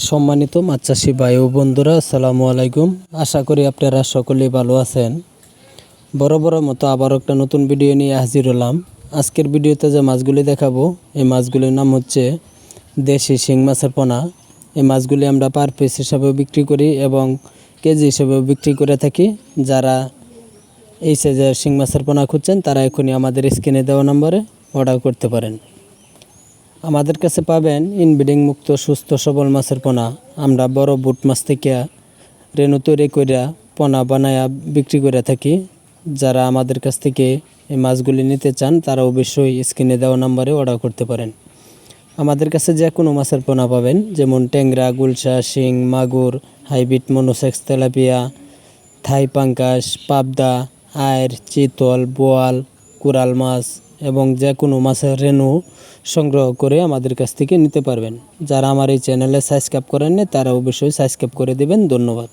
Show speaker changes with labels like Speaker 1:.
Speaker 1: সম্মানিত মাছ চাষি ভাই ও বন্ধুরা, আসসালামু আলাইকুম। আশা করি আপনারা সকলেই ভালো আছেন। বড় মতো আবার একটা নতুন ভিডিও নিয়ে হাজির হলাম। আজকের ভিডিওতে যে মাছগুলি দেখাবো, এই মাছগুলির নাম হচ্ছে দেশি শিং মাছের পোনা। এই মাছগুলি আমরা পার পিস হিসাবেও বিক্রি করি এবং কেজি হিসেবেও বিক্রি করে থাকি। যারা এই সাইজের শিং মাছের পোনা খুঁজছেন তারা এখনই আমাদের স্ক্রিনে দেওয়া নম্বরে অর্ডার করতে পারেন। আমাদের কাছে পাবেন ইনব্রিডিং মুক্ত সুস্থ সবল মাছের পোনা। আমরা বড় বুট মাছ থেকে রেণু তৈরি করিয়া পোনা বানায়া বিক্রি করে থাকি। যারা আমাদের কাছ থেকে এই মাছগুলি নিতে চান তারা অবশ্যই স্ক্রিনে দেওয়া নম্বরে অর্ডার করতে পারেন। আমাদের কাছে যে কোনো মাছের পোনা পাবেন, যেমন ট্যাংরা, গুলশা, শিং, মাগুর, হাইব্রিড, মনোসেক্স, তেলাপিয়া, থাই পাঙ্কাশ, পাবদা, আয়ের, চিতল, বোয়াল, কোরাল মাছ এবং যে কোনো মাছের রেণু সংগ্রহ করে আমাদের কাছ থেকে নিতে পারবেন। যারা আমার এই চ্যানেলে সাবস্ক্রাইব করেননি তারা অবশ্যই সাবস্ক্রাইব করে দেবেন। ধন্যবাদ।